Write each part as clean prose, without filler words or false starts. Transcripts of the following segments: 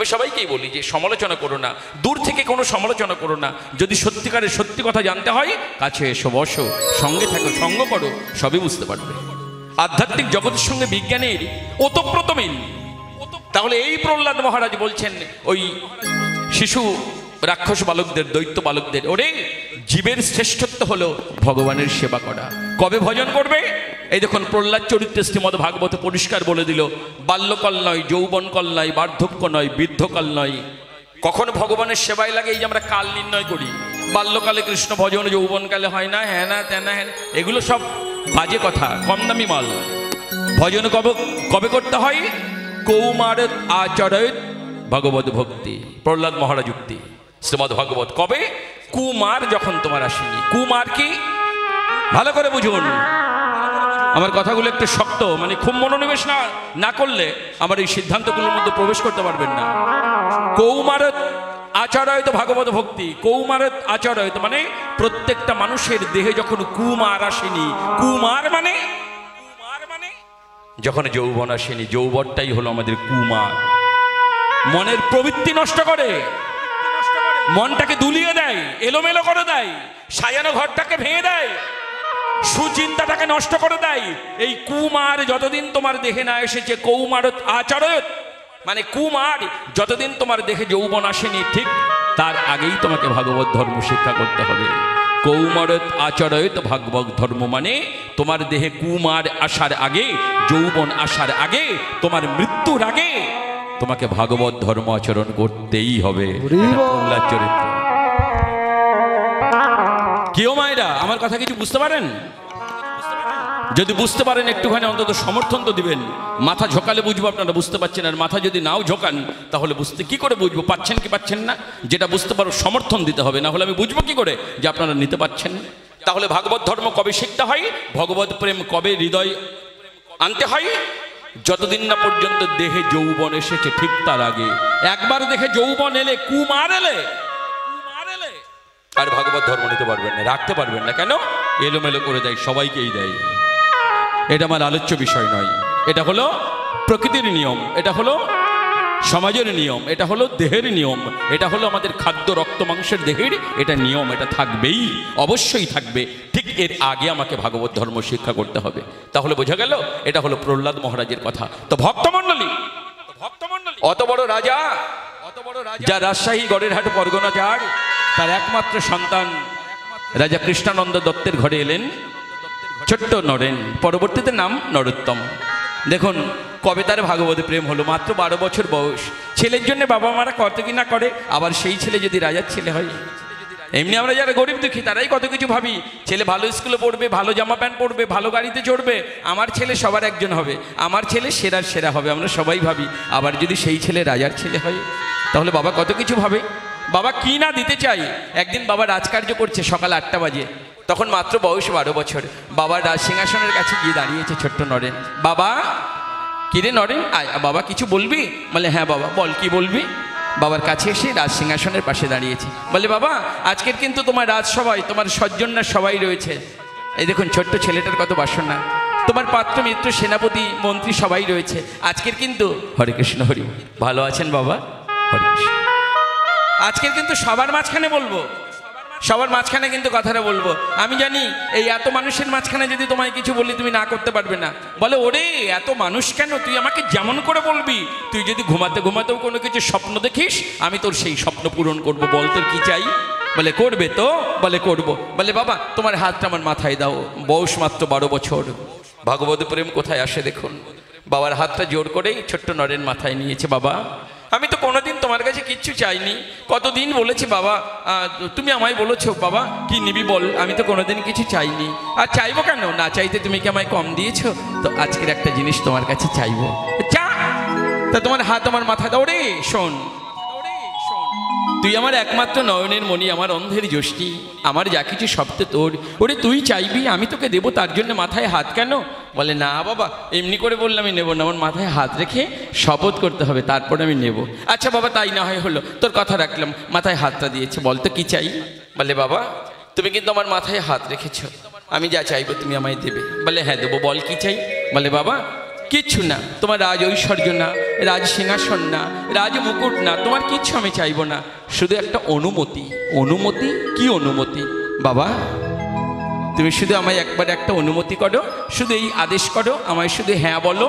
আমি সবাইকেই বলি যে সমালোচনা করো না, দূর থেকে কোনো সমালোচনা করো না। যদি সত্যিকারের সত্যি কথা জানতে হয় কাছে এসো, বসো, সঙ্গে থাকো, সঙ্গ করো, সবই বুঝতে পারবে। আধ্যাত্মিক জগতের সঙ্গে বিজ্ঞানের ওতপ্রোত মিল। তাহলে এই প্রহ্লাদ মহারাজ বলছেন ওই শিশু রাক্ষস বালকদের, দৈত্য বালকদের, ওরে জীবের শ্রেষ্ঠত্ব হলো ভগবানের সেবা করা। কবে ভজন করবে? এই দেখুন প্রহ্লাদ চরিত্রে শ্রীমদ্ ভাগবত পরিষ্কার বলে দিল, বাল্যকাল নয়, যৌবনকাল নয়, বার্ধক্য নয়, বৃদ্ধকাল নয়। কখন ভগবানের সেবায় লাগে? এই যে আমরা কাল নির্ণয় করি, বাল্যকালে কৃষ্ণ ভজন, যৌবনকালে হয় না, হ্যাঁ না তেনা হ্যাঁ, এগুলো সব বাজে কথা, কম দামি মাল। ভজন কবে করতে হয়? কৌমারত আচরয়ত ভগবত ভক্তি। প্রহ্লাদ মহারাজ যুক্তি শ্রীমদ্ ভাগবত। কবে? কুমার যখন তোমার আসেনি। কুমার কি? ভালো করে বুঝুন, আমার কথাগুলো একটু শক্ত, মানে খুব মনোনিবেশ না করলে আমার এই সিদ্ধান্তগুলোর মধ্যে প্রবেশ করতে পারবেন না। কৌমারত আচরয়ত ভাগবত ভক্তি। কৌমারত আচরয়ত মানে প্রত্যেকটা মানুষের দেহে যখন কুমার আসেনি। কুমার মানে যখন যৌবন আসেনি। যৌবনটাই হলো আমাদের কুমার। মনের প্রবৃত্তি নষ্ট করে, মনটাকে দুলিয়ে দেয়, এলোমেলো করে দেয়, সাজানো ঘরটাকে ভেঙে দেয়, সুচিন্তাটাকে নষ্ট করে দেয়। এই কুমার যতদিন তোমার দেহে না এসেছে, কৌমারত আচরয়ত মানে কুমার যতদিন তোমার দেহে যৌবন আসেনি, ঠিক তার আগেই তোমাকে ভাগবত ধর্ম শিক্ষা করতে হবে। কৌমারত আচরয়ত ভাগবত ধর্ম মানে তোমার দেহে কুমার আসার আগে, যৌবন আসার আগে, তোমার মৃত্যুর আগে তোমাকে ভাগবত ধর্ম আচরণ করতেই হবে। প্রহ্লাদ চরিত্র। কেউ মায়েরা আমার কথা কিছু বুঝতে পারেন? যদি বুঝতে পারেন একটুখানি অন্তত সমর্থন তো দিবেন। মাথা ঝোঁকালে বুঝবো আপনারা বুঝতে পারছেন, আর মাথা যদি নাও ঝোঁকান তাহলে বুঝতে কি করে বুঝবো পাচ্ছেন কি পাচ্ছেন না? যেটা বুঝতে পারো সমর্থন দিতে হবে, না হলে আমি বুঝবো কি করে যে আপনারা নিতে পারছেন? তাহলে ভাগবত ধর্ম কবে শিখতে হয়? ভগবত প্রেম কবে হৃদয় আনতে হয়? যতদিন না পর্যন্ত দেহে যৌবন এসেছে, ঠিক তার আগে। একবার দেখে যৌবন এলে, কুমার এলে আর ভাগবত ধর্ম নিতে পারবেন না, রাখতে পারবেন না। কেন? এলোমেলো করে দেয়, সবাইকেই দেয়। এটা আমার আলোচ্য বিষয় নয়। এটা হলো প্রকৃতির নিয়ম, এটা হলো সমাজের নিয়ম, এটা হলো দেহের নিয়ম, এটা হলো আমাদের খাদ্য রক্ত মাংসের দেহের এটা নিয়ম। এটা থাকবেই, অবশ্যই থাকবে। ঠিক এর আগে আমাকে ভাগবত ধর্ম শিক্ষা করতে হবে। তাহলে বোঝা গেল এটা হলো প্রহ্লাদ মহারাজের কথা। তো ভক্তমণ্ডলী, অত বড় রাজা, যা রাজশাহী গড়েরহাট পরগনা যার, তার একমাত্র সন্তান রাজা কৃষ্ণানন্দ দত্তের ঘরে এলেন ছোট্ট নরেন, পরবর্তীতে নাম নরোত্তম। দেখুন কবে তার ভাগবতে প্রেম হলো, মাত্র 12 বছর বয়স। ছেলের জন্য বাবা মারা কত কি না করে, আবার সেই ছেলে যদি রাজার ছেলে হয়। এমনি আমরা যারা গরিব দুঃখী তারাই কত কিছু ভাবি, ছেলে ভালো স্কুলে পড়বে, ভালো জামা প্যান্ট পরবে, ভালো গাড়িতে চড়বে, আমার ছেলে সবার একজন হবে, আমার ছেলে সেরার সেরা হবে, আমরা সবাই ভাবি। আবার যদি সেই ছেলে রাজার ছেলে হয় তাহলে বাবা কত কিছু ভাবে, বাবা কি না দিতে চাই। একদিন বাবা রাজকার্য করছে সকাল 8টা বাজে, তখন মাত্র বয়স 12 বছর। বাবার রাজ সিংহাসনের কাছে গিয়ে দাঁড়িয়েছে ছোট্ট নরেন। বাবা কিরে নরেন, আয় বাবা কিছু বলবি? বলে হ্যাঁ বাবা বল, কি বলবি? বাবার কাছে এসে রাজ সিংহাসনের পাশে দাঁড়িয়েছে। বলে বাবা আজকের কিন্তু তোমার রাজসভায় তোমার সজ্জনরা সবাই রয়েছে। এই দেখুন ছোট্ট ছেলেটার কত বাসনা, তোমার পাত্র মিত্র সেনাপতি মন্ত্রী সবাই রয়েছে আজকের কিন্তু। হরে কৃষ্ণ হরি, ভালো আছেন বাবা? হরে কৃষ্ণ। আজকের কিন্তু সবার মাঝখানে বলবো, সবার মাঝখানে কিন্তু কথাটা বলবো। আমি জানি এই এত মানুষের মাঝখানে যদি তোমায় কিছু বলি তুমি না করতে পারবে না। বলে ওরে এত মানুষ কেন, তুই আমাকে যেমন করে বলবি, তুই যদি ঘুমাতে ঘুমাতেও কোনো কিছু স্বপ্ন দেখিস আমি তোর সেই স্বপ্ন পূরণ করব। বল তোর কি চাই? বলে করবে তো? বলে করব। বলে বাবা তোমার হাতটা আমার মাথায় দাও। বয়স মাত্র 12 বছর। ভাগবত প্রেম কোথায় আসে দেখুন। বাবার হাতটা জোর করেই ছোট্ট নরেন মাথায় নিয়েছে। বাবা আমি তো কোনোদিন তোমার কাছে কিচ্ছু চাইনি, কতদিন বলেছি বাবা, তুমি আমায় বলেছো বাবা কি নিবি বল, আমি তো কোনোদিন কিছু চাইনি। আর চাইবো কেন, না চাইতে তুমি কি আমায় কম দিয়েছো? তো আজকের একটা জিনিস তোমার কাছে চাইবো। চা তা তোমার হাত আমার মাথায় দাও। রে শোন, তুই আমার একমাত্র নয়নের মণি, আমার অন্ধের যষ্টি, আমার যা কিছু সব তো তোর। ওরে তুই চাইবি আমি তোকে দেবো, তার জন্য মাথায় হাত কেন? বলে না বাবা এমনি করে বললাম আমি নেবো না, আমার মাথায় হাত রেখে শপথ করতে হবে তারপরে আমি নেব। আচ্ছা বাবা তাই না হয় হলো, তোর কথা রাখলাম। মাথায় হাতটা দিয়েছে, বলতো কি চাই? বলে বাবা তুমি কিন্তু আমার মাথায় হাত রেখেছো, আমি যা চাইবো তুমি আমায় দেবে। বলে হ্যাঁ দেবো, বল কি চাই? বলে বাবা কিচ্ছু না, তোমার রাজ ঐশ্বর্য না, রাজ সিংহাসন না, রাজ মুকুট না, তোমার কিচ্ছু আমি চাইবো না, শুধু একটা অনুমতি। অনুমতি? কি অনুমতি বাবা? তুমি শুধু আমায় একবার একটা অনুমতি করো, শুধু এই আদেশ করো, আমায় শুধু হ্যাঁ বলো,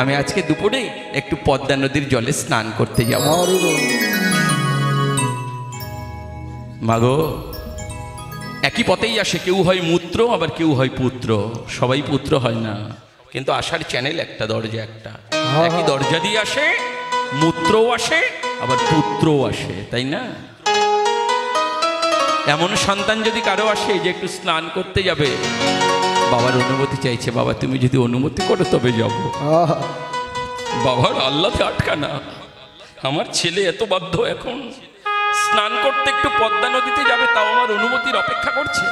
আমি আজকে দুপুরে একটু পদ্মা নদীর জলে স্নান করতে যাব। মাগো, একই পথেই আসে, কেউ হয় মূত্র আবার কেউ হয় পুত্র, সবাই পুত্র হয় না, কিন্তু আসার চ্যানেল একটা, দরজা একটা, একই দরজা দিয়ে আসে, মূত্রও আসে আবার পুত্রও আসে, তাই না? এমন সন্তান যদি কারো আসে যে একটু স্নান করতে যাবে, বাবার অনুমতি চাইছে, বাবা তুমি যদি অনুমতি করো তবে যাব। বাবার আল্লাহতে আটকানা, আমার ছেলে এত বাধ্য এখন স্নান করতে একটু পদ্মা নদীতে যাবে, তাও আমার অনুমতির অপেক্ষা করছে।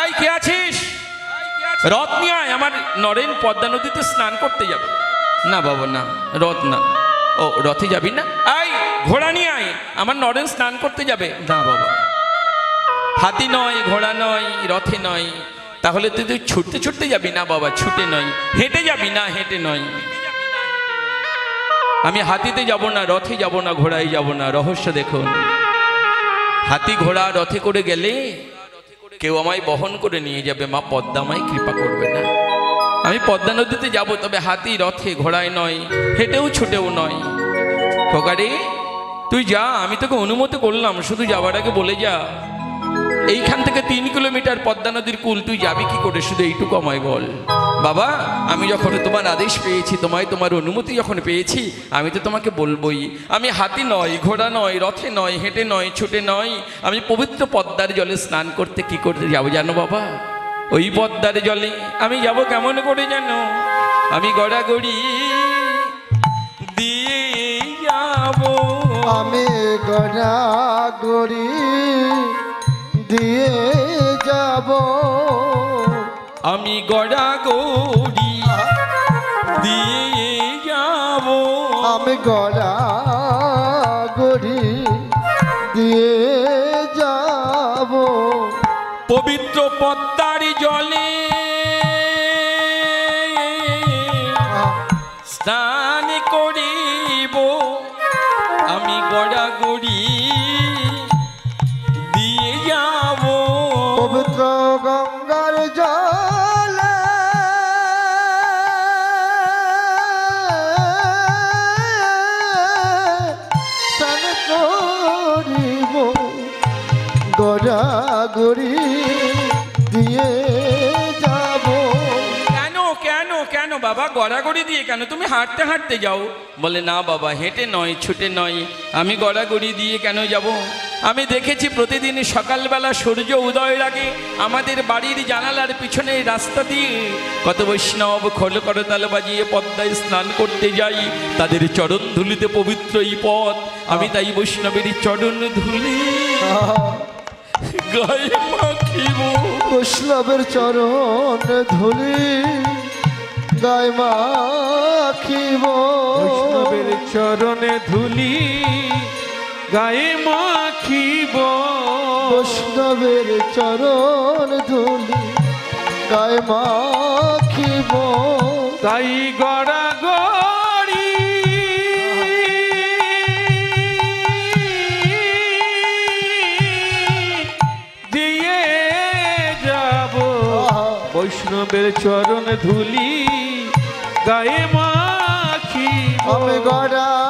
এই কে আছিস, রথ নিয়ে আয়, আমার নরেন পদ্মা নদীতে স্নান করতে যাবে। না বাবা না, রথ না। ও রথে যাবি না? এই ঘোড়া নিয়ে আয়, আমার নরেন স্নান করতে যাবে। না বাবা, হাতি নয়, ঘোড়া নয়, রথে নয়। তাহলে তুই ছুটতে ছুটতে যাবি? না বাবা, ছুটে নয়। হেঁটে যাবি? না হেঁটে নয়। আমি হাতিতে যাব না, রথে যাব না, ঘোড়ায় যাব না। রহস্য দেখুন, হাতি ঘোড়া রথে করে গেলে কেউ আমায় বহন করে নিয়ে যাবে, মা পদ্মা আমায় কৃপা করবে না। আমি পদ্মা নদীতে যাব, তবে হাতি রথে ঘোড়ায় নয়, হেঁটেও ছুটেও নয়। খোকারে তুই যা, আমি তোকে অনুমতি করলাম, শুধু যাওয়ার আগে বলে যা, এইখান থেকে 3 কিলোমিটার পদ্মা নদীর কুল, তুই যাবি কি করে, শুধু এইটুকু আমায় বল। বাবা আমি যখন তোমার আদেশ পেয়েছি, তোমার অনুমতি যখন পেয়েছি, আমি তো তোমাকে বলবোই। আমি হাতি নয়, ঘোড়া নয়, রথে নয়, হেঁটে নয়, ছুটে নয়, আমি পবিত্র পদ্মার জলে স্নান করতে কি করতে যাবো জানো বাবা? ওই পদ্মার জলে আমি যাব কেমন করে জানো? আমি গড়াগড়ি দিয়ে যাব, আমি গড়াগড়ি দিয়ে যাব, আমি গড়াগড়ি দিয়ে যাব, আমি গড়াগড়ি দিয়ে যাব, পবিত্র পদ্মার জলে স্নান করিব, আমি গড়াগড়ি দিয়ে যাব, পবিত্র গঙ্গার জলে স্নান করিব, গড়াগড়ি দিয়ে যাব। কেন কেন কেন বাবা, গড়াগড়ি দিয়ে কেন? তুমি হাঁটতে হাঁটতে যাও। বলে না বাবা, হেঁটে নয়, ছুটে নয়, আমি গড়াগড়ি দিয়ে কেন যাব? আমি দেখেছি প্রতিদিন সকালবেলা সূর্য উদয়ের আগে আমাদের বাড়ির জানালার পিছনে রাস্তা দিয়ে কত বৈষ্ণব খোল করতাল বাজিয়ে পদ্মায় স্নান করতে যাই, তাদের চরণ ধুলিতে পবিত্র এই পথ, আমি তাই বৈষ্ণবের চরণ ধুলি গায়ে মাখিব, বৈষ্ণবের চরণ ধুলি গায়ে মাখিব, বৈষ্ণবের চরণে ধুলি গায়ে মাখিব, বৈষ্ণবের চরণ ধুলি গায়ে মাখিব, তাই গড়াগড়ি দিয়ে যাব, বৈষ্ণবের চরণে ধুলি গায়ে মাখিব, আমি গড়াগড়ি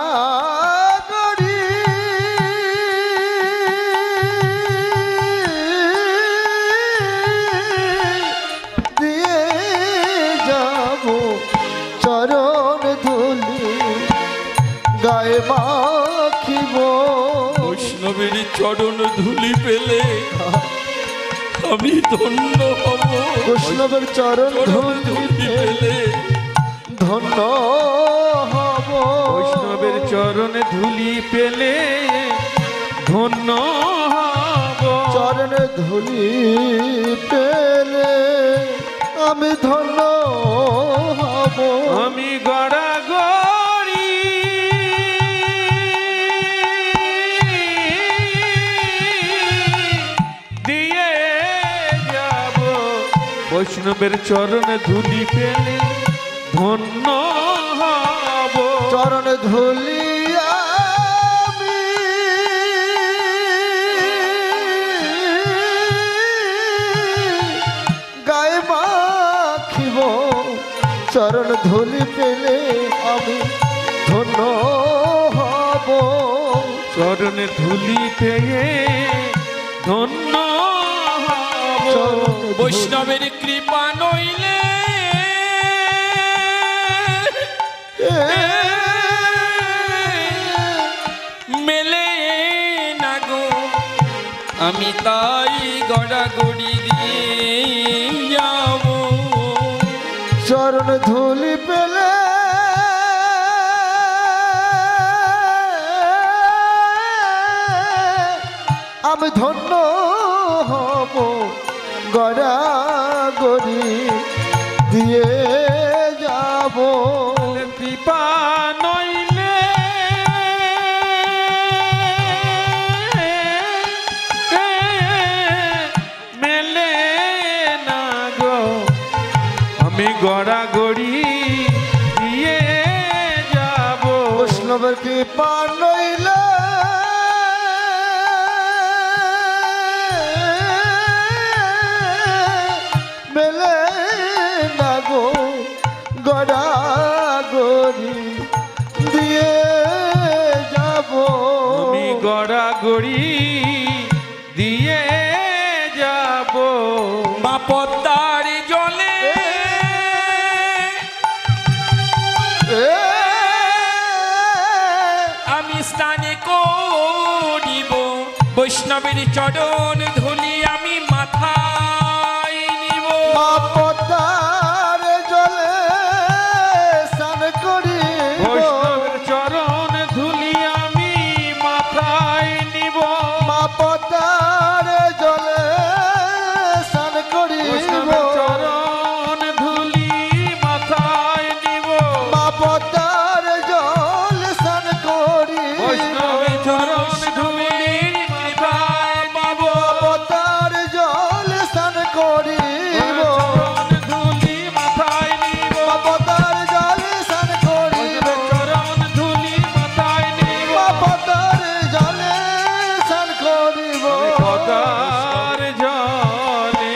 দিয়ে যাব, চরণ ধুলি গায়ে মাখিব, বৈষ্ণবের চরণ ধুলি পেলে আমি ধন্য হব, বৈষ্ণবের চরণ চরণ ধুলি ধুলি পেলে ধন্য হব, বৈষ্ণবের চরণে ধুলি পেলে ধন্য হব, চরণে ধুলি পেলে আমি ধন্য হব, আমি গড়াগড়ি দিয়ে যাব, বৈষ্ণবের চরণে ধুলি পেলে ধন্য হব। চরণ ধুলি আমি গায়ে মাখিব, চরণ ধুলি পেলে আমি ধন্য হব। চরণে ধুলি পেয়ে ধন্য হব। বৈষ্ণবের কৃপা নইলে মেলে না গো, আমি তাই গড়াগড়ি দিয়ে যাব। চরণ ধুলি পেলে আমি ধন্য হব, গড়াগড়ি দিয়ে যাব। কৃপা নইলে মেলে না গো, আমি গড়াগড়ি দিয়ে যাব। বৈষ্ণবের কৃপা নইলে মেলে না গো, গড়াগড়ি দিয়ে যাব। আমি গড়াগড়ি দিয়ে যাব। মা পদ্মার জলে আমি স্নানে করিব, বৈষ্ণবের চরণ ধুলি আমি মাথায় নিব। মা পদ্মার জলে স্নান করিব, বৈষ্ণবের চরণ ধুলি আমি মাথায় নিব। মা পদ্মার জলে স্নান করিব, বৈষ্ণবের চরণ ধুলি মাথায় নিব। মা পদ্মার জল স্নান করিব, বৈষ্ণবের চরণ ধুলি মাথায় নিব। পদ্মার জল স্নান করিব, চরণ ধুলি মাথায় নিব। মা পদ্মার জল স্নান করিব, চরণ ধুলি মাথায় নিব। মা পদ্মার জলে স্নান করিব। পদার জলে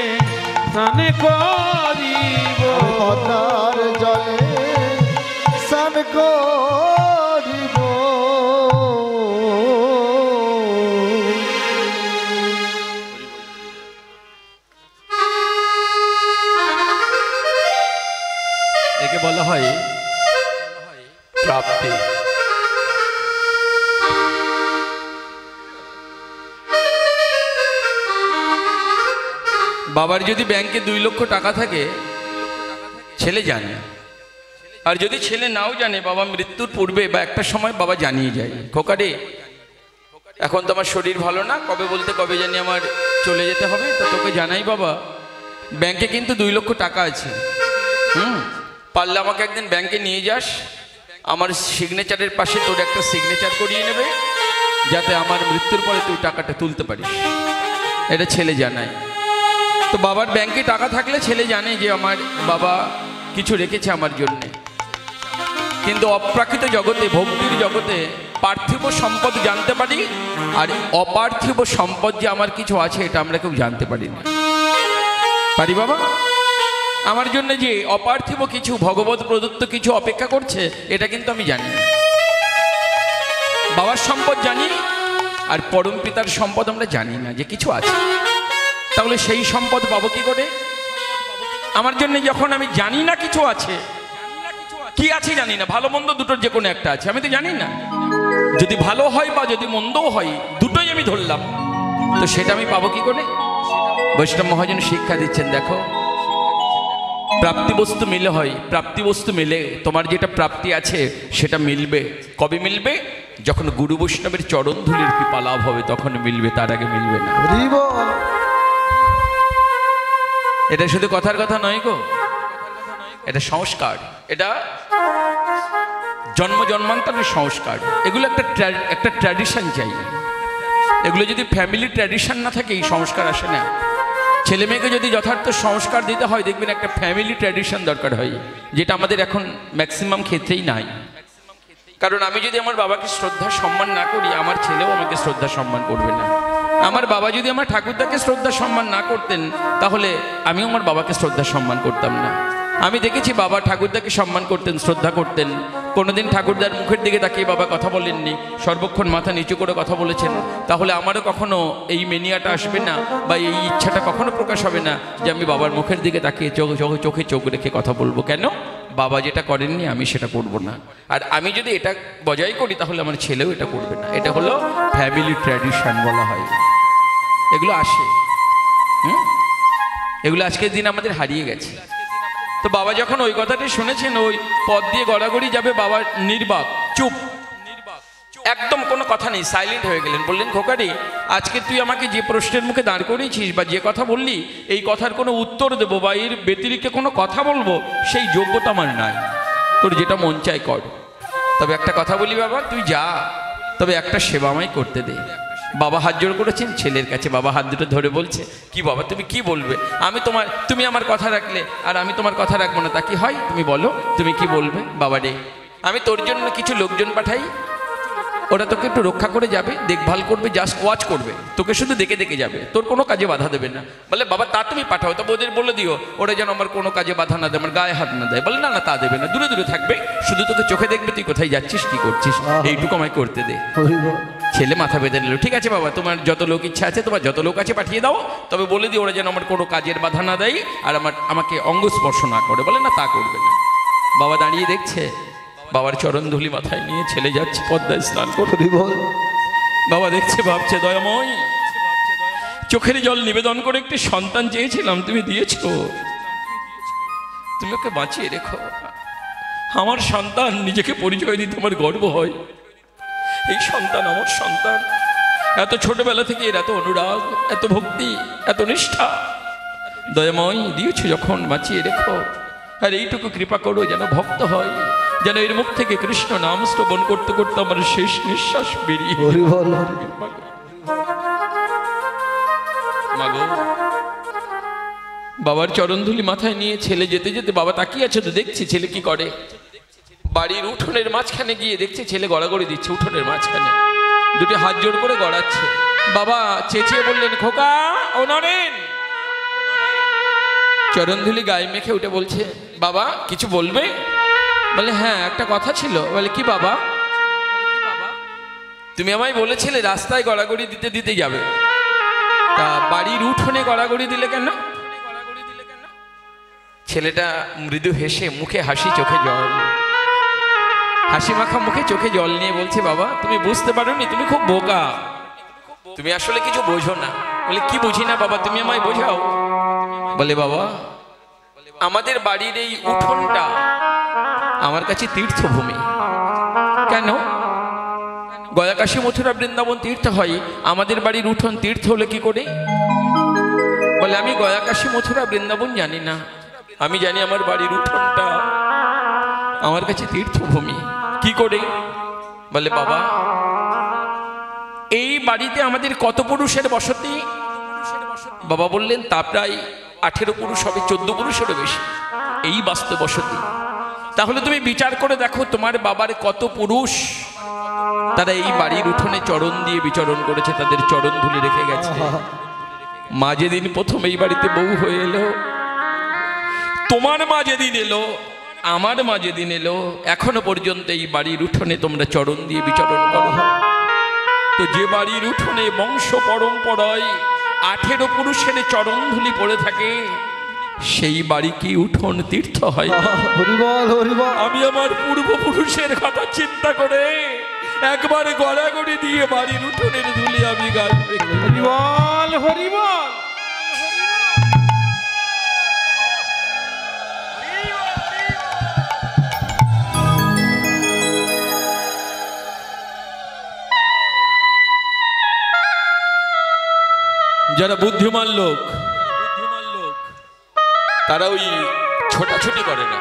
স্নান করিব। পদ্মার জলে স্নান করিব। একে বলা হয় প্রাপ্তি। বাবার যদি ব্যাংকে 2 লক্ষ টাকা থাকে, ছেলে জানে, আর যদি ছেলে নাও জানে, বাবা মৃত্যুর পূর্বে বা একটা সময় বাবা জানিয়ে যায়, খোকারে এখন তো আমার শরীর ভালো না, কবে বলতে কবে জানি আমার চলে যেতে হবে, তা তোকে জানাই বাবা ব্যাংকে কিন্তু 2 লক্ষ টাকা আছে। পারলে আমাকে একদিন ব্যাংকে নিয়ে যাস, আমার সিগনেচারের পাশে তোর একটা সিগনেচার করিয়ে নেবে, যাতে আমার মৃত্যুর পরে তুই টাকাটা তুলতে পারিস। এটা ছেলে জানায়। তো বাবার ব্যাংকে টাকা থাকলে ছেলে জানে যে আমার বাবা কিছু রেখেছে আমার জন্যে। কিন্তু অপ্রাকৃত জগতে, ভক্তির জগতে পার্থিব সম্পদ জানতে পারি, আর অপার্থিব সম্পদ যে আমার কিছু আছে এটা আমরা কেউ জানতে পারি না। পারি বাবা? আমার জন্য যে অপার্থিব কিছু, ভগবত প্রদত্ত কিছু অপেক্ষা করছে, এটা কিন্তু আমি জানি না। বাবার সম্পদ জানি, আর পরম পিতার সম্পদ আমরা জানি না যে কিছু আছে। তাহলে সেই সম্পদ পাবো কি করে? আমার জন্য যখন আমি জানি না কিছু আছে, কি আছে জানি না, ভালো মন্দ দুটোর যে কোনো একটা আছে, আমি তো জানি না। যদি ভালো হয় বা যদি মন্দও হয়, দুটোই আমি ধরলাম, তো সেটা আমি পাবো কি করে? বৈষ্ণব মহাজন শিক্ষা দিচ্ছেন, দেখো প্রাপ্তি বস্তু মিলে হয়, প্রাপ্তি বস্তু মিলে তোমার যেটা প্রাপ্তি আছে সেটা মিলবে। কবে মিলবে? যখন গুরু বৈষ্ণবের চরণ ধুলির কৃপা লাভ হবে, তখন মিলবে, তার আগে মিলবে না। এটা শুধু কথার কথা নয় গো, এটা সংস্কার, এটা জন্ম জন্মান্তরের সংস্কার। এগুলো একটা ট্র্যাডিশন চাই। এগুলো যদি ফ্যামিলি ট্র্যাডিশন না থাকে, এই সংস্কার আসে না। ছেলে মেয়েকে যদি যথার্থ সংস্কার দিতে হয় দেখবেন একটা ফ্যামিলি ট্র্যাডিশন দরকার হয়, যেটা আমাদের এখন ম্যাক্সিমাম ক্ষেত্রেই নাই। কারণ আমি যদি আমার বাবাকে শ্রদ্ধা সম্মান না করি, আমার ছেলেও আমাকে শ্রদ্ধা সম্মান করবে না। আমার বাবা যদি আমার ঠাকুরদাকে শ্রদ্ধা সম্মান না করতেন, তাহলে আমিও আমার বাবাকে শ্রদ্ধা সম্মান করতাম না। আমি দেখেছি বাবা ঠাকুরদাকে সম্মান করতেন, শ্রদ্ধা করতেন। কোনোদিন ঠাকুরদার মুখের দিকে তাকিয়ে বাবা কথা বলেননি, সর্বক্ষণ মাথা নিচু করে কথা বলেছেন। তাহলে আমারও কখনো এই মেনিয়াটা আসবে না, বা এই ইচ্ছাটা কখনো প্রকাশ হবে না যে আমি বাবার মুখের দিকে তাকিয়ে চোখে চোখ রেখে কথা বলবো। কেন? বাবা যেটা করেননি আমি সেটা করব না। আর আমি যদি এটা বজায় করি তাহলে আমার ছেলেও এটা করবে না। এটা হলো ফ্যামিলি ট্র্যাডিশন বলা হয়। এগুলো আসে, এগুলো আজকের দিন আমাদের হারিয়ে গেছে। তো বাবা যখন ওই কথাটি শুনেছেন, ওই পথ দিয়ে গড়াগড়ি যাবে, বাবা নির্বাক, চুপ, একদম কোনো কথা নেই, সাইলেন্ট হয়ে গেলেন। বললেন, খোকারি, আজকে তুই আমাকে যে প্রশ্নের মুখে দাঁড় করিয়েছিস বা যে কথা বললি, এই কথার কোনো উত্তর দেবো বা এর ব্যতিরিক্ত কোনো কথা বলবো সেই যোগ্যতা আমার নাই। তোর যেটা মন চাই কর, তবে একটা কথা বলি বাবা, তুই যা, তবে একটা সেবা আমায় করতে দে। বাবা হাত জোড় করেছেন ছেলের কাছে, বাবা হাত দুটো ধরে বলছে, কি বাবা তুমি কি বলবে? তুমি আমার কথা রাখলে আর আমি তোমার কথা রাখবো না, তা কি হয়? তুমি বলো, তুমি কি বলবে? বাবা রে, আমি তোর জন্য কিছু লোকজন পাঠাই, ওরা তোকে একটু রক্ষা করে যাবে, দেখভাল করবে, জাস্ট ওয়াচ করবে, তোকে শুধু দেখে দেখে যাবে, তোর কোনো কাজে বাধা দেবে না। বলে, বাবা তা তুমি পাঠাও, তবে ওদের বলে দিও ওরা যেন আমার কোনো কাজে বাধা না দেয়, আমার গায়ে হাত না দেয়। বলে, না না, তা দেবে না, দূরে দূরে থাকবে, শুধু তোকে চোখে দেখবে তুই কোথায় যাচ্ছিস, কি করছিস, এইটুকু আমায় করতে দে। ছেলে মাথা বেঁধে নিল, ঠিক আছে বাবা, তোমার যত লোক ইচ্ছা আছে, তোমার যত লোক আছে পাঠিয়ে দাও, তবে বলে দিও ওরা যেন আমার কোনো কাজের বাধা না দেয় আর আমাকে অঙ্গ স্পর্শ না করে। বলে, না তা করবে না। বাবা দাঁড়িয়ে দেখছে, বাবার চরণ ধুলি মাথায় নিয়ে ছেলে যাচ্ছে পদ্মায় স্নান করতে। বাবা দেখছে, ভাবছে, দয়াময়, চোখের জল নিবেদন করে একটি সন্তান চেয়েছিলাম, তুমি দিয়েছো, তুমি ওকে বাঁচিয়ে রেখো। আমার সন্তান, নিজেকে পরিচয় দিতে আমার গর্ব হয়, এই সন্তান আমার সন্তান। এত ছোটবেলা থেকে এর এত অনুরাগ, এত ভক্তি, এত নিষ্ঠা, দয়াময় দিয়েছো যখন, বাঁচিয়ে রেখো। আর এইটুকু কৃপা করো যেন ভক্ত হয়, যেন এর মুখ থেকে কৃষ্ণ নাম শ্রবণ করতে করতে আমার শেষ নিঃশ্বাস বেরিয়ে। মাগো, বাবার চরণধুলি মাথায় নিয়ে ছেলে যেতে যেতে বাবা তাকিয়ে আছে, তো দেখছি ছেলে কি করে। বাড়ির উঠোনের মাঝখানে গিয়ে দেখছে ছেলে গড়াগড়ি দিচ্ছে, উঠোনের মাঝখানে দুটি হাত জোড় করে গড়াচ্ছে। বাবা চেঁচিয়ে বললেন, খোকা, ও নরেন। চরণধুলি গায়ে মেখে উঠে বলছে, বাবা কিছু বলবে? বলে, হ্যাঁ একটা কথা ছিল। বলে, কি বাবা? তুমি আমায় বলেছিলে রাস্তায় গড়াগড়ি দিতে দিতে যাবে, তা বাড়ির উঠোনে গড়াগড়ি দিলে কেন? ছেলেটা মৃদু হেসে, মুখে হাসি, চোখে জল, হাসি মাখা মুখে চোখে জল নিয়ে বলছে, বাবা তুমি বুঝতে পারোনি, তুমি খুব বোকা, তুমি আসলে কিছু বোঝো না। বলে, কি বুঝি না বাবা, তুমি আমায় বোঝাও। বলে, বাবা আমাদের বাড়ির এই উঠোনটা আমার কাছে তীর্থভূমি। কেন? গয়া কাশী মথুরা বৃন্দাবন তীর্থ হয়, আমাদের বাড়ির উঠোন তীর্থ হলে কি করে? বলে, আমি গয়া কাশী মথুরা বৃন্দাবন জানি না, আমি জানি আমার বাড়ির উঠোনটা আমার কাছে তীর্থভূমি। কি করে? বলে, বাবা এই বাড়িতে আমাদের কত পুরুষের বসতি? বাবা বললেন, তা প্রায় 18 পুরুষ হবে, 14 পুরুষেরও বেশি, এই বাস্তব বসতি। তাহলে তুমি বিচার করে দেখো তোমার বাবার কত পুরুষ তারা এই বাড়ির উঠোনে চরণ দিয়ে বিচরণ করেছে, তাদের চরণ ধুলি রেখে গেছে। মা যেদিন প্রথম এই বাড়িতে বউ হয়ে এলো, তোমার মা যেদিন এলো, আমার মা যেদিন এলো, এখনো পর্যন্ত এই বাড়ির উঠোনে তোমরা চরণ দিয়ে বিচরণ করো। তো যে বাড়ির উঠোনে বংশ পরম্পরায় 18 পুরুষের চরণ ধুলি পড়ে থাকে, সেই বাড়ি কি উঠোন তীর্থ হয়? আমি আমার পূর্বপুরুষের কথা চিন্তা করে একবার গড়াগড়ি দিয়ে বাড়ির উঠোনের ধুলি আমি গায়ে মেখে। হরিবল হরিবল। যারা বুদ্ধিমান লোক তারা ওই ছোটাছুটি করে না,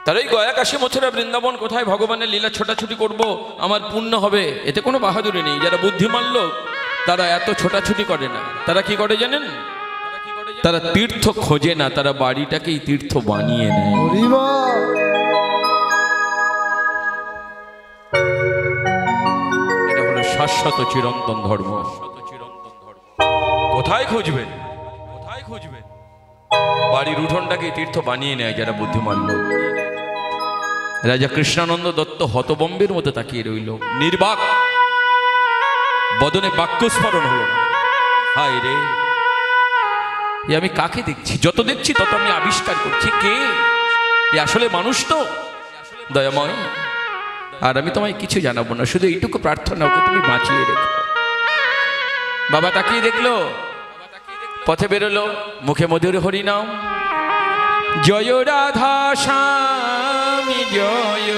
তারা ওই গয়া কাশী মথুরা বৃন্দাবন কোথায় ভগবানের লীলা ছোটাছুটি করব, আমার পুণ্য হবে, এতে কোনো বাহাদুরি নেই। যারা বুদ্ধিমান লোক তারা এত ছোটাছুটি করে না। তারা কি করে জানেন? তারা তীর্থ খোঁজে না, তারা বাড়িটাকেই তীর্থ বানিয়ে নেয়। হরিবল। এটা হলো শাশ্বত চিরন্তন ধর্ম। কোথায় খুঁজবেন? কোথায় খুঁজবেন? বাড়ির উঠোনটাকে তীর্থ বানিয়ে নেয় যারা বুদ্ধিমান লোক। রাজা কৃষ্ণানন্দ দত্ত হতবম্বের মতো তাকিয়ে রইল, নির্বাক, বদনে বাক্যস্মরণ হলো না। হায় রে, এ আমি কাকে দেখছি? যত দেখছি তত আমি আবিষ্কার করছি কে এ আসলে মানুষ তো দয়াময়। আর আমি তোমায় কিছু জানাবো না, শুধু এইটুকু প্রার্থনা, ওকে তুমি বাঁচিয়ে রেখো। বাবা তাকিয়ে দেখলো, পথে বেরোলো, মুখে মধুর হরিনাম, জয় রাধা স্বামী জয়,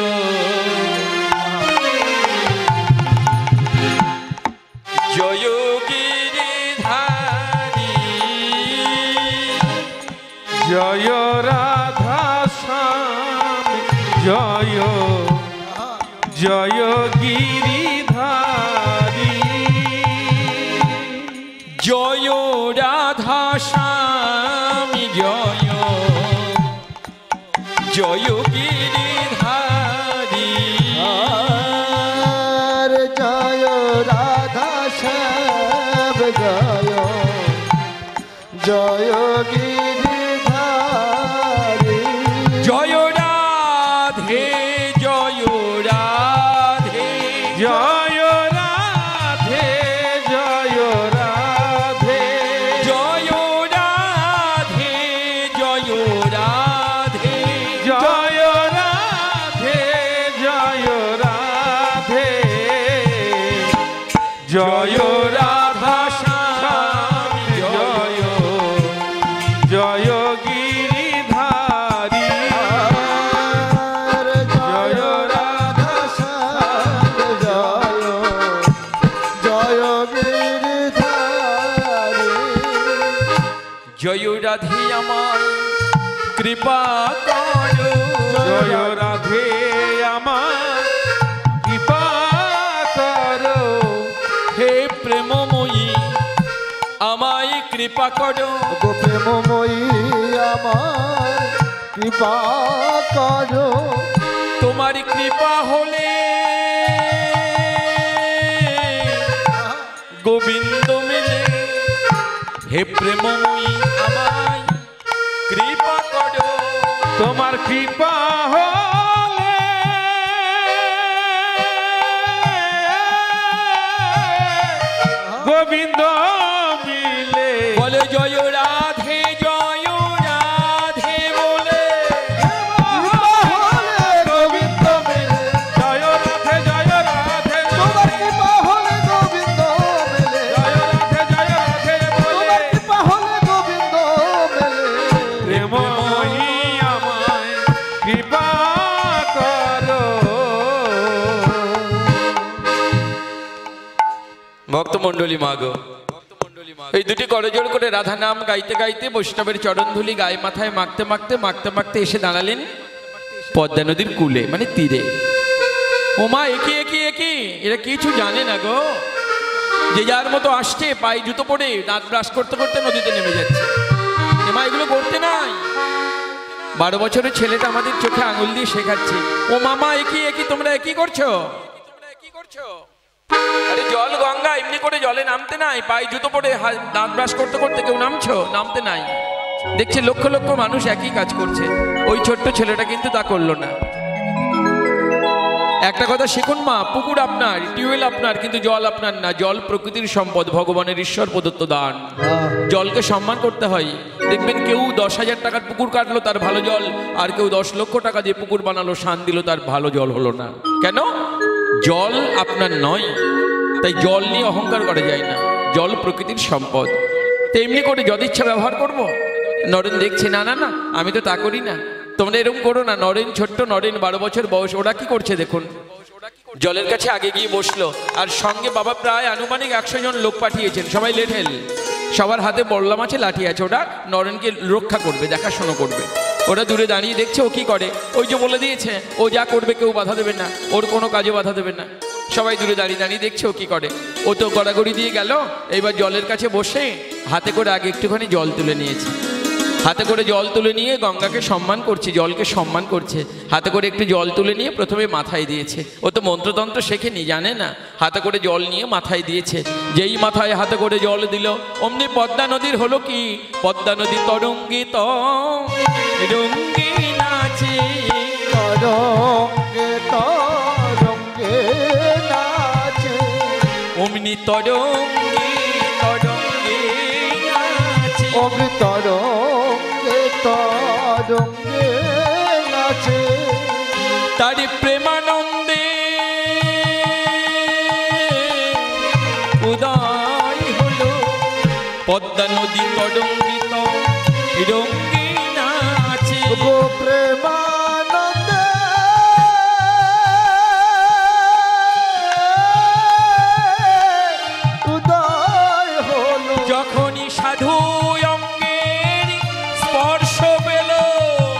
জয় গিরিধারী, জয় রাধা স্বামী জয়, জয় গিরিধারী, জয় রাধা স্বামী জয়, জয় গিরিধারী, আর জয় রাধা শ্যাম জয়, জয় গিরিধারী, জয় রাধে, জয় রাধে, জয় রাধে, জয় রাধে, জয় রাধে, জয় রাধে, জয় রাধে, জয় রাধে, জয় রাধা স্বামী জয়, জয় গিরিধারী, আর জয় রাধা শ্যাম জয়, জয় গিরিধারী, জয় রাধে আমার কৃপা করো, জয় রাধে আমার কৃপা করো, হে প্রেমময়ী আমায় কৃপা করো, গো প্রেমময়ী আমার কৃপা করো, তোমার কৃপা হলে গোবিন্দ মিলে, হে প্রেমময়ী আমায় কৃপা করো, তোমার কৃপা হলে গোবিন্দ মিলে, বলে জয় রাধে, জয় রাধে বলে, হলে গোবিন্দ মেলে, জয় রাধে, জয় রাধে, তোমার কৃপা হলে গোবিন্দ মেলে, জয় রাধে, জয় রাধে বলে, তোমার কৃপা হলে গোবিন্দ মেলে, প্রেমময়ী আমায় কৃপা করো। ভক্তমণ্ডলী মাগো, এই দুটি করজোড় করে রাধা নাম গাইতে গাইতে বৈষ্ণবের চরণধুলি গায়ে মাথায় মাখতে মাখতে মাখতে মাখতে এসে দাঁড়ালেন পদ্মা নদীর কূলে, মানে তীরে। ওমা, একি একি একি, এরা কিছু জানে না গো। যে যার মতো আসছে, পায়ে জুতো পরে দাঁত ব্রাশ করতে করতে নদীতে নেমে যাচ্ছে। এমা, এগুলো করতে নাই। 12 বছরের ছেলেটা আমাদের চোখে আঙুল দিয়ে শেখাচ্ছে, ও মামা একি একি, তোমরা একই করছো? আরে জল গঙ্গা, এমনি করে জলে নামতে নাই, পায়ে জুতো পরে দাঁত ব্রাশ করতে করতে কেউ নামছো? নামতে নাই। দেখছে লক্ষ লক্ষ মানুষ একই কাজ করছে, ওই ছোট্ট ছেলেটা কিন্তু তা করলো না। একটা কথা শিখুন মা, পুকুর আপনার, টিউবওয়েল আপনার, কিন্তু জল আপনার না। জল প্রকৃতির সম্পদ, ভগবানের ঈশ্বর প্রদত্ত দান। জলকে সম্মান করতে হয়। দেখবেন কেউ 10,000 টাকার পুকুর কাটলো, তার ভালো জল, আর কেউ 10 লক্ষ টাকা দিয়ে পুকুর বানালো, শান দিল, তার ভালো জল হলো না। কেন? জল আপনার নয়, তাই জল নিয়ে অহংকার করা যায় না। জল প্রকৃতির সম্পদ, তো এমনি করে যদিচ্ছা ব্যবহার করব। নরেন দেখছে, না না না, আমি তো তা করি না। তোমরা এরকম করো না। নরেন, ছোট্ট নরেন, 12 বছর বয়স, ওরা কি করছে দেখুন। জলের কাছে আগে গিয়ে বসলো, আর সঙ্গে বাবা প্রায় আনুমানিক 100 জন লোক পাঠিয়েছেন, সবাই লেঠেল, সবার হাতে বড়লা মাছে লাঠি আছে। ওটা নরেনকে রক্ষা করবে, দেখাশোনা করবে। ওরা দূরে দাঁড়িয়ে দেখছে ও কি করে। ওই যে বলে দিয়েছে, ও যা করবে কেউ বাধা দেবে না, ওর কোনো কাজে বাধা দেবে না। সবাই দূরে দাঁড়িয়ে দাঁড়িয়ে দেখছে ও কি করে। ও তো গড়াগড়ি দিয়ে গেল, এইবার জলের কাছে বসে হাতে করে আগে একটুখানি জল তুলে নিয়েছে। হাতে করে জল তুলে নিয়ে গঙ্গাকে সম্মান করছে, জলকে সম্মান করছে। হাতে করে একটু জল তুলে নিয়ে প্রথমে মাথায় দিয়েছে। ও তো মন্ত্রতন্ত্র শেখেনি, জানে না। হাতে করে জল নিয়ে মাথায় দিয়েছে। যেই মাথায় হাতে করে জল দিল, অমনি পদ্মা নদীর হলো কি, পদ্মা নদী তরঙ্গিত রঙ্গি নাচে, তরঙ্গে তরঙ্গে নাচে, অমনি তরঙ্গে তরঙ্গে নাচে। অমনি তরঙ্গে তরঙ্গে নাচে, তার প্রেমানন্দে উদয় হলো পদ্মা নদী তরঙ্গিত রঙ্গি নাচে। গো প্রেমানন্দে উদয় হলো, যখনই সাধু অঙ্গের স্পর্শ পেল,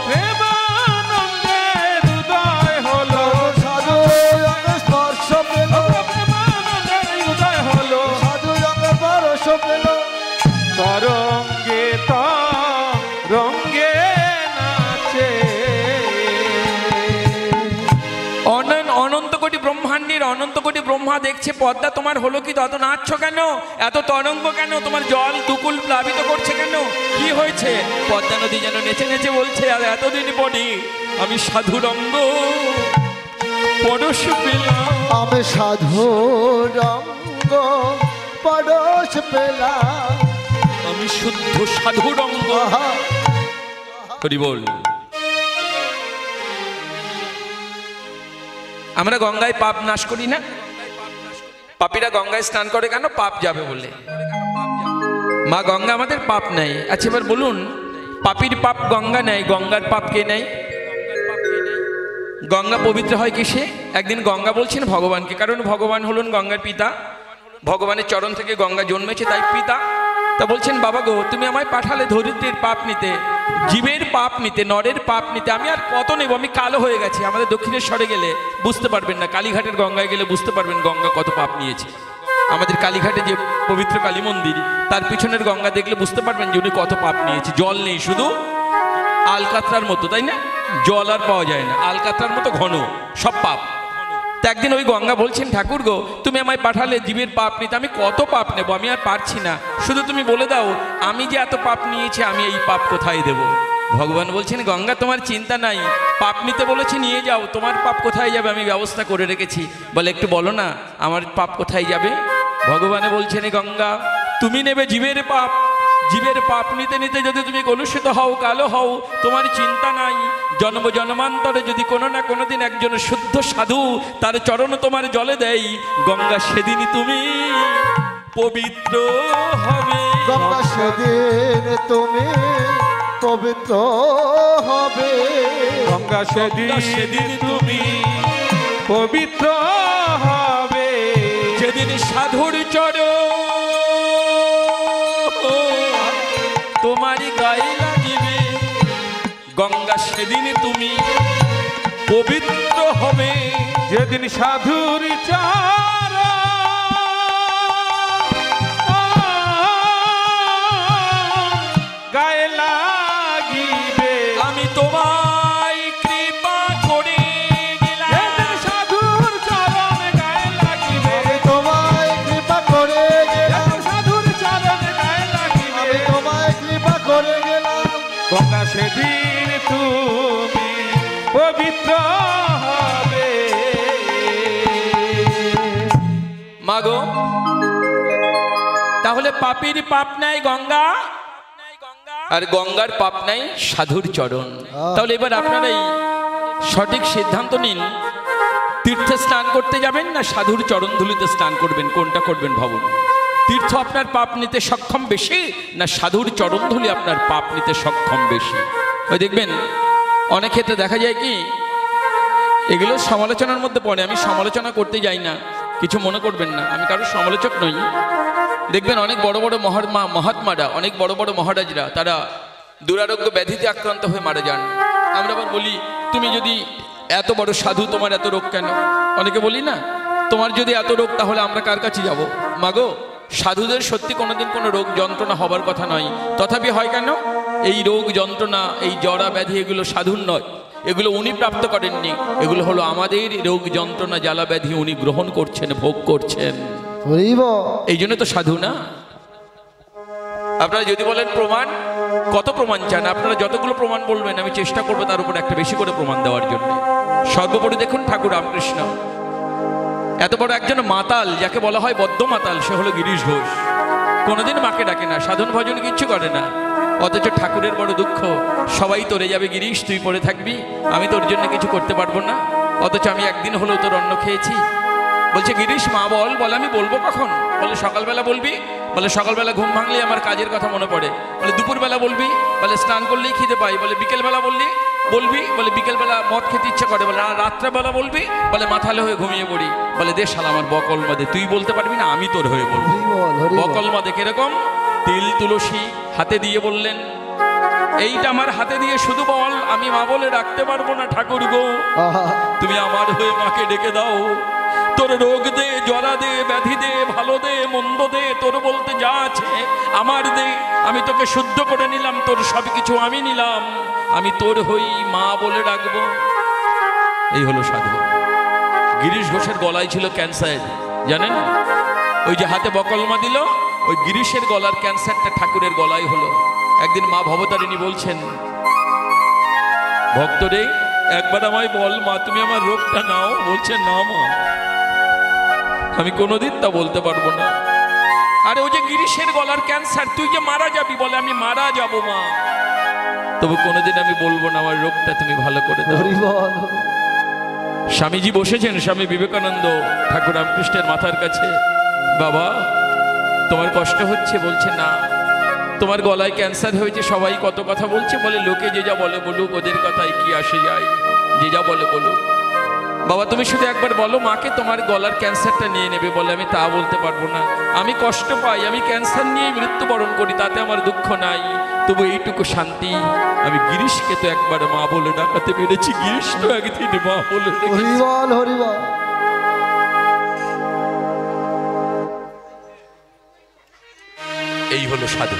প্রেমানন্দের উদয় হলো, সাধু রঙে স্পর্শ পেল, প্রেমানন্দের উদয় হলো, সাধু রঙে পরশ পেল, তরঙ্গে তরঙ্গে নাচে। অনন্ত কোটি ব্রহ্মাণ্ডের অনন্ত কোটি ব্রহ্মা দেখছে, পদ্মা তোমার হলো কি, তত নাচছ কেন, এত তরঙ্গ কেন, তোমার জল দুকুল প্লাবিত করছে কেন, কি হয়েছে? পদ্মা নদী যেন নেচে নেচে বলছে, আর এতদিন পরে আমি সাধু রঙ্গ পরশ পেলাম, আমি সাধু রঙ্গ পরশ পেলাম। আমি শুদ্ধ সাধু রঙ্গ। আহা, হরি বল। আমরা গঙ্গায় পাপ নাশ করি না? পাপীরা গঙ্গায় স্নান করে কেন? পাপ যাবে বলে। মা গঙ্গা আমাদের পাপ নেয়। আচ্ছা এবার বলুন, পাপীর পাপ গঙ্গা নেয়, গঙ্গার পাপ কে নেয়? গঙ্গা পবিত্র হয় কিসে? একদিন গঙ্গা বলছেন ভগবানকে, কারণ ভগবান হলেন গঙ্গার পিতা, ভগবানের চরণ থেকে গঙ্গা জন্মেছে, তাই পিতা। তা বলছেন, বাবা গো, তুমি আমায় পাঠালে ধরিত্রীর পাপ নিতে, জীবের পাপ নিতে, নরের পাপ নিতে, আমি আর কত নেব? আমি কালো হয়ে গেছি। আমাদের দক্ষিণেশ্বরে গেলে বুঝতে পারবেন না, কালীঘাটের গঙ্গায় গেলে বুঝতে পারবেন গঙ্গা কত পাপ নিয়েছে। আমাদের কালীঘাটে যে পবিত্র কালী মন্দির, তার পিছনের গঙ্গা দেখলে বুঝতে পারবেন যে উনি কত পাপ নিয়েছে। জল নেই, শুধু আলকাতরার মতো, তাই না? জল আর পাওয়া যায় না, আলকাতরার মতো ঘন সব পাপ। তো একদিন ওই গঙ্গা বলছেন, ঠাকুর গো, তুমি আমায় পাঠালে জীবের পাপ নিতে, আমি কত পাপ নেব? আমি আর পারছি না, শুধু তুমি বলে দাও, আমি যে এত পাপ নিয়েছি, আমি এই পাপ কোথায় দেব? ভগবান বলছেন, গঙ্গা তোমার চিন্তা নাই, পাপ নিতে বলেছি নিয়ে যাও, তোমার পাপ কোথায় যাবে আমি ব্যবস্থা করে রেখেছি। বলে, একটু বলো না আমার পাপ কোথায় যাবে? ভগবানে বলছেন, গঙ্গা তুমি নেবে জীবের পাপ, জীবের পাপ নিতে নিতে যদি তুমি কলুষিত হও, কালো হও, তোমার চিন্তা নাই। জন্ম জন্মান্তরে যদি কোনো না কোনো দিন একজন শুদ্ধ সাধু তার চরণ তোমার জলে দেয়, গঙ্গা সেদিনই তুমি পবিত্র হবে। গঙ্গা সেদিন তুমি পবিত্র হবে, গঙ্গা সেদিন তুমি পবিত্র হবে, যেদিন সাধুর চরণ তোমারই গায়ে লাগিবে, গঙ্গা সেদিন তুমি পবিত্র হবে। যেদিন সাধুর চরণ গায়ে লাগিবে, আমি তোমায় কৃপা করে গেলাম। যেদিন সাধুর চরণ গায়ে লাগিবে, আমি তোমায় কৃপা করে গেলাম, যেদিন সাধুর চরণ গায়ে লাগিবে, আমি তোমায় কৃপা করে গেলাম। গঙ্গা সেদিন তুমি পবিত্র হবে। মাগো, তাহলে পাপীর পাপ নাই গঙ্গা, আর গঙ্গার পাপ নাই সাধুর চরণ। তাহলে এবার আপনারাই সঠিক সিদ্ধান্ত নিন, তীর্থে স্নান করতে যাবেন না সাধুর চরণ ধুলিতে স্নান করবেন, কোনটা করবেন ভাবুন। তীর্থ আপনার পাপ নিতে সক্ষম বেশি, না সাধুর চরণ ধুলি আপনার পাপ নিতে সক্ষম বেশি? ওই দেখবেন অনেক ক্ষেত্রে দেখা যায় কি, এগুলো সমালোচনার মধ্যে পড়ে, আমি সমালোচনা করতে যাই না, কিছু মনে করবেন না, আমি কারোর সমালোচক নই। দেখবেন অনেক বড় বড় মহাত্মারা, অনেক বড় বড় মহারাজরা, তারা দুরারোগ্য ব্যাধিতে আক্রান্ত হয়ে মারা যান। আমরা আবার বলি, তুমি যদি এত বড় সাধু, তোমার এত রোগ কেন? অনেকে বলি না, তোমার যদি এত রোগ তাহলে আমরা কার কাছে যাব? মাগো, সাধুদের সত্যি কোনোদিন কোনো রোগ যন্ত্রণা হবার কথা নয়, তথাপি হয় কেন? এই রোগ যন্ত্রণা, এই জরা ব্যাধি এগুলো সাধুর নয়, এগুলো উনি প্রাপ্ত করেননি, এগুলো হলো আমাদের রোগ যন্ত্রণা জ্বালা ব্যাধি উনি গ্রহণ করছেন, ভোগ করছেন। এই জন্য তো সাধু না। আপনারা যদি বলেন প্রমাণ, কত প্রমাণ চান? আপনারা যতগুলো প্রমাণ বলবেন আমি চেষ্টা করবো তার উপর একটা বেশি করে প্রমাণ দেওয়ার জন্য। সর্বোপরি দেখুন ঠাকুর রামকৃষ্ণ এত বড় একজন মাতাল, যাকে বলা হয় বদ্ধ মাতাল, সে হলো গিরিশ ঘোষ। কোনোদিন মাকে ডাকে না, সাধন ভজন কিচ্ছু করে না, অথচ ঠাকুরের বড় দুঃখ, সবাই তোরে যাবে গিরিশ, তুই পড়ে থাকবি, আমি তোর জন্য কিছু করতে পারবো না, অথচ আমি একদিন হলেও তোর অন্ন খেয়েছি। বলছে গিরিশ মা বল, বলে আমি বলবো কখন? বলে সকালবেলা বলবি, বলে সকালবেলা ঘুম ভাঙলে আমার কাজের কথা মনে পড়ে, বলে দুপুরবেলা বলবি, বলে স্নান করলেই খিদে পাই, বলে বিকেলবেলা বলবি, বলে বিকেলবেলা মদ খেতে ইচ্ছা করে, বলে রাত্রেবেলা বলবি, বলে মাথালে হয়ে ঘুমিয়ে পড়ি, বলে দে শালা আমার বকল মাদে, তুই বলতে পারবি না, আমি তোর হয়ে বলবো। বকল মাদে কিরকম? তিল তুলসী হাতে দিয়ে বললেন, এইটা আমার হাতে দিয়ে শুধু বল, আমি মা বলে রাখতে পারবো না ঠাকুর গো, তুমি আমার হয়ে মাকে ডেকে দাও, তোর রোগ দে, জরা দে, ব্যাধি দে, ভালো দে, মন্দ দে, তোর বলতে যা আছে আমার দে, আমি তোকে শুদ্ধ করে নিলাম, তোর সব কিছু আমি নিলাম, আমি তোর হই মা বলে ডাকবো। এই হলো সাধু। গিরিশ ঘোষের গলায় ছিল ক্যান্সার, জানেন? ওই যে হাতে বকলমা দিল, ওই গিরিশের গলার ক্যান্সারটা ঠাকুরের গলায় হলো। একদিন মা ভবতারিণী বলছেন, ভক্তরে একবার আমায় বল মা, তুমি আমার রোগটা নাও। বলছে না মা, আমি কোনোদিন তা বলতে পারবো না। আরে ওই যে গিরিশের গলার ক্যান্সার, তুই যে মারা যাবি, বলে আমি মারা যাব মা, তবু কোনোদিন আমি বলবো না আমার রোগটা তুমি ভালো করে দাও। স্বামীজি বসেছেন, স্বামী বিবেকানন্দ ঠাকুর রামকৃষ্ণের মাথার কাছে, বাবা তোমার কষ্ট হচ্ছে? বলছে না। তোমার গলায় ক্যান্সার হয়েছে, সবাই কত কথা বলছে, বলে লোকে যে যা বলে বলুক, ওদের কথায় কি আসে যায়, যে যা বলে বলুক। বাবা তুমি শুধু একবার বলো মাকে তোমার গলার ক্যান্সারটা নিয়ে নেবে। বলে আমি তা বলতে পারবো না, আমি কষ্ট পাই, আমি ক্যান্সার নিয়ে মৃত্যুবরণ করি, তাতে আমার দুঃখ নাই, তবু এইটুকু শান্তি, আমি গিরিশকে তো একবার মা বলে ডাকাতে পেরেছি, গিরিশ তো একদিন মা বলে ডেকেছে। এই হলো সাধু।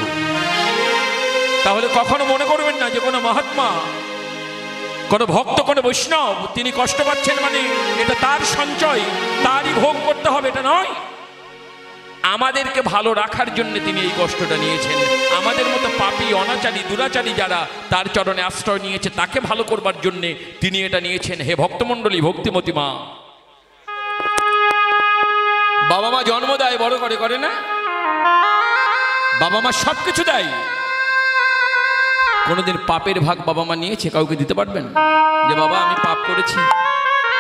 তাহলে কখনো মনে করবেন না যে কোনো মহাত্মা, কোনো ভক্ত, কোনো বৈষ্ণব তিনি কষ্ট পাচ্ছেন মানে এটা তার সঞ্চয়, তারই ভোগ করতে হবে, এটা নয়। আমাদেরকে ভালো রাখার জন্য তিনি এই কষ্টটা নিয়েছেন। আমাদের মতো পাপী, অনাচারী, দুরাচারী যারা তার চরণে আশ্রয় নিয়েছে, তাকে ভালো করবার জন্য তিনি এটা নিয়েছেন। হে ভক্তমণ্ডলী, ভক্তিমতী মা, বাবা মা জন্ম দেয়, বড় করে, করে না? বাবা মা সব কিছু দেয়, কোনোদিন পাপের ভাগ বাবা মা নিয়েছে? কাউকে দিতে পারবেন যে বাবা আমি পাপ করেছি,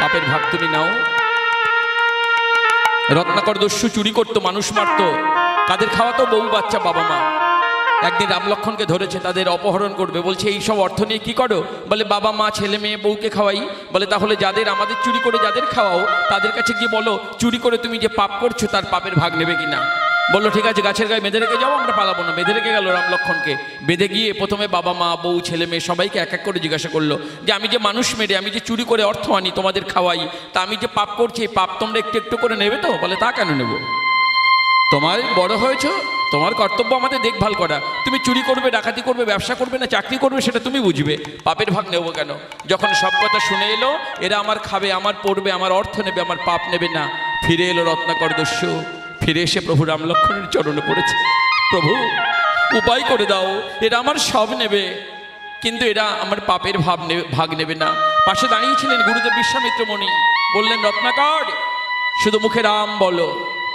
পাপের ভাগ তুমি নাও? রত্নাকর দস্যু চুরি করতো, মানুষ মারতো, কাদের খাওয়াতো? বউ বাচ্চা বাবা মা। একদিন রাম লক্ষ্মণকে ধরেছে, তাদের অপহরণ করবে, বলছে এই সব অর্থ নিয়ে কি করো? বলে বাবা মা ছেলে মেয়ে বউকে খাওয়াই। বলে তাহলে যাদের আমাদের চুরি করে যাদের খাওয়াও, তাদের কাছে গিয়ে বলো চুরি করে তুমি যে পাপ করছো তার পাপের ভাগ নেবে কিনা। বললো ঠিক আছে, গাছের গায়ে বেঁধে রেখে যাও, আমরা পালাবো না। বেঁধে রেখে গেল রাম লক্ষ্মণকে। বেঁধে গিয়ে প্রথমে বাবা মা বউ ছেলে মেয়ে সবাইকে এক এক করে জিজ্ঞাসা করলো যে আমি যে মানুষ মেরে, আমি যে চুরি করে অর্থ আনি তোমাদের খাওয়াই, তা আমি যে পাপ করছি এই পাপ তোমরা একটু একটু করে নেবে তো? বলে তা কেন নেব, তোমার বড় হয়েছ, তোমার কর্তব্য আমাদের দেখভাল করা, তুমি চুরি করবে, ডাকাতি করবে, ব্যবসা করবে না চাকরি করবে সেটা তুমি বুঝবে, পাপের ভাগ নেব কেন? যখন সব কথা শুনে এলো, এরা আমার খাবে, আমার পড়বে, আমার অর্থ নেবে, আমার পাপ নেবে না, ফিরে এলো রত্নাকর দস্যু। ফিরে এসে প্রভু রাম লক্ষ্মণের চরণে পড়েছে, প্রভু উপায় করে দাও, এরা আমার সব নেবে কিন্তু এরা আমার পাপের ভাগ নেবে না। পাশে দাঁড়িয়েছিলেন গুরুদেব বিশ্বামিত্র মুনি, বললেন রত্নাকর শুধু মুখে রাম বলো,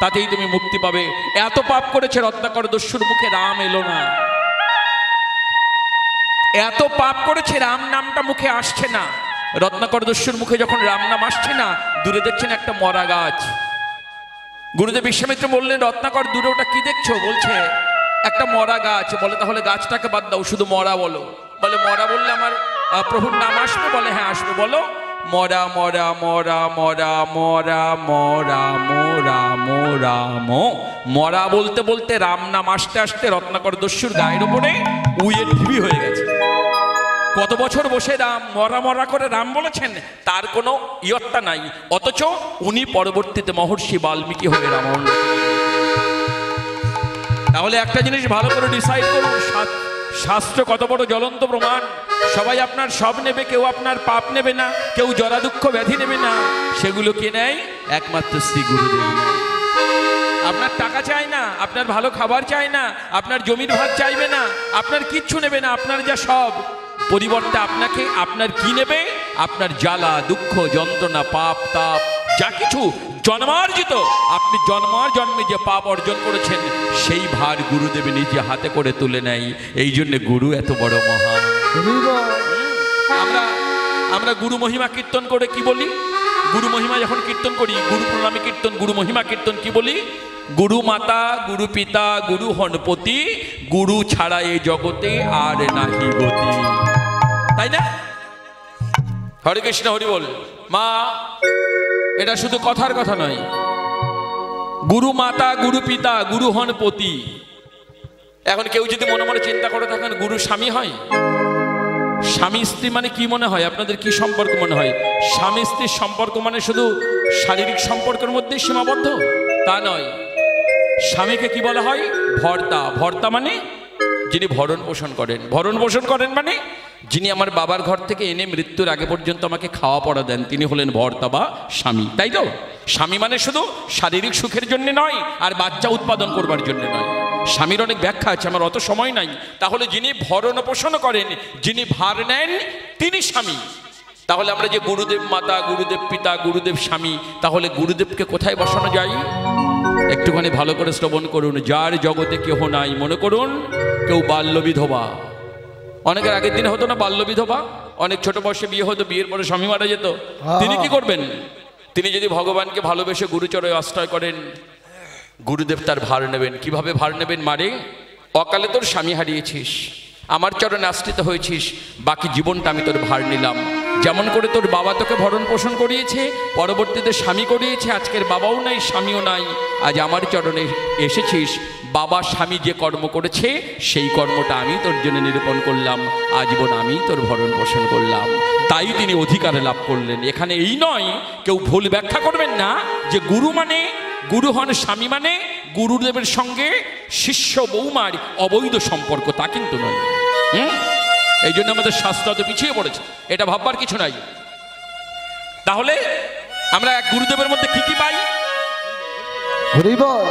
তাতেই তুমি মুক্তি পাবে। এত পাপ করেছে রত্নাকর দস্যুর, মুখে রাম এলো না, এত পাপ করেছে রাম নামটা মুখে আসছে না। রত্নাকর দস্যুর মুখে যখন রাম নাম আসছে না, দূরে দেখছেন একটা মরা গাছ। গুরুদেব বিশ্বামিত্র বললেন রত্নাকর দূরে ওটা কি দেখছো? বলছে একটা মরা গাছ। বলে তাহলে গাছটাকে বাদ দাও, শুধু মরা বলো। বলে মরা বললে আমার প্রভুর নাম আসবে? বলে হ্যাঁ আসবে। বলো মরা মরা মরা মরা মরা মরা মরা মরা মরা বলতে বলতে রাম নাম আসতে আসতে রত্নাকর দস্যুর গায়ের উপরে উইয়ের ঢিবি হয়ে গেছে। কত বছর বসে রাম মরা মরা করে রাম বলেছেন, তার কোনো ইয়ত্তা নাই, অথচ উনি পরবর্তীতে মহর্ষি বাল্মীকি হয়ে রামায়ণ রচনা করেছেন। তাহলে একটা জিনিস ভালো করে ডিসাইড করুন, শাস্ত্র কত বড় জ্বলন্ত প্রমাণ। সবাই আপনার সব নেবে, কেউ আপনার পাপ নেবে না, কেউ জরা দুঃখ ব্যাধি নেবে না, সেগুলো কে নেয়? একমাত্র শ্রী গুরুদেব নেয়। আপনার টাকা চাই না, আপনার ভালো খাবার চাই না, আপনার জমির ভাগ চাইবে না, আপনার কিচ্ছু নেবে না, আপনার যা সব পরিবর্তে আপনাকে আপনার কি নেবে? আপনার জ্বালা দুঃখ যন্ত্রণা পাপ তাপ যা কিছু জন্মার্জিত, আপনি জন্মার জন্মে যে পাপ অর্জন করেছেন সেই ভার গুরুদেব নিজে হাতে করে তুলে নেয়। এই জন্য গুরু এত বড় মহান। আমরা গুরু মহিমা কীর্তন করে কি বলি? গুরু মহিমা যখন কীর্তন করি, গুরু প্রণামী কীর্তন, গুরু মহিমা কীর্তন কি বলি? গুরু মাতা গুরু পিতা গুরু হনপতি, গুরু ছাড়া এই জগতে আর নাহি গতি। তাই না? হরে কৃষ্ণ হরি বল। মা, এটা শুধু কথার কথা নয়। গুরু মাতা গুরু পিতা গুরু হনপতি। এখন কেউ যদি মনে মনে চিন্তা করে থাকেন গুরু স্বামী হয়, স্বামী স্ত্রী মানে কি মনে হয়? আপনাদের কি সম্পর্ক মনে হয়? স্বামী স্ত্রীর সম্পর্ক মানে শুধু শারীরিক সম্পর্কের মধ্যেই সীমাবদ্ধ? তা নয়। স্বামীকে কি বলা হয়? ভর্তা। ভর্তা মানে যিনি ভরণ পোষণ করেন। ভরণ পোষণ করেন মানে যিনি আমার বাবার ঘর থেকে এনে মৃত্যুর আগে পর্যন্ত আমাকে খাওয়া পড়া দেন, তিনি হলেন ভর্তা বা স্বামী। তাই তো? স্বামী মানে শুধু শারীরিক সুখের জন্য নয়, আর বাচ্চা উৎপাদন করবার জন্য নয়। স্বামীর অনেক ব্যাখ্যা আছে, আমার অত সময় নাই। তাহলে যিনি ভরণ পোষণ করেন, যিনি ভার নেন, তিনি স্বামী। তাহলে আমরা যে গুরুদেব মাতা গুরুদেব পিতা গুরুদেব স্বামী, তাহলে গুরুদেবকে কোথায় বসানো যায়? একটুখানি ভালো করে শ্রবণ করুন। যার জগতে কেহ নাই, মনে করুন কেউ বাল্য বিধবা। অনেকের আগের দিনে হতো না বাল্য বিধবা? অনেক ছোট বয়সে বিয়ে হতো, বিয়ের পরে স্বামী মারা যেত। তিনি কি করবেন? তিনি যদি ভগবানকে ভালোবেসে গুরুচরণে আশ্রয় করেন, গুরুদেব তার ভার নেবেন। কিভাবে ভার নেবেন? মারে, অকালে তোর স্বামী হারিয়েছিস, আমার চরণে আশ্রিত হয়েছিস, বাকি জীবনটা আমি তোর ভার নিলাম। যেমন করে তোর বাবা তোকে ভরণ পোষণ করিয়েছে, পরবর্তীতে স্বামী করিয়েছে, আজকের বাবাও নাই স্বামীও নাই, আজ আমার চরণে এসেছিস। বাবা স্বামী যে কর্ম করেছে সেই কর্মটা আমি তোর জন্য নিরূপণ করলাম, আজীবন আমি তোর ভরণ পোষণ করলাম। তাই তিনি অধিকার লাভ করলেন। এখানে এই নয়, কেউ ভুল ব্যাখ্যা করবেন না যে গুরু মানে, গুরু হন স্বামী মানে গুরুদেবের সঙ্গে শিষ্য বৌমার অবৈধ সম্পর্ক, তা কিন্তু নয়। এই জন্য আমাদের শাস্ত্র তো পিছিয়ে পড়েছে, এটা ভাববার কিছু নাই। তাহলে আমরা এক গুরুদেবের মধ্যে কি কি পাই? হরি বল।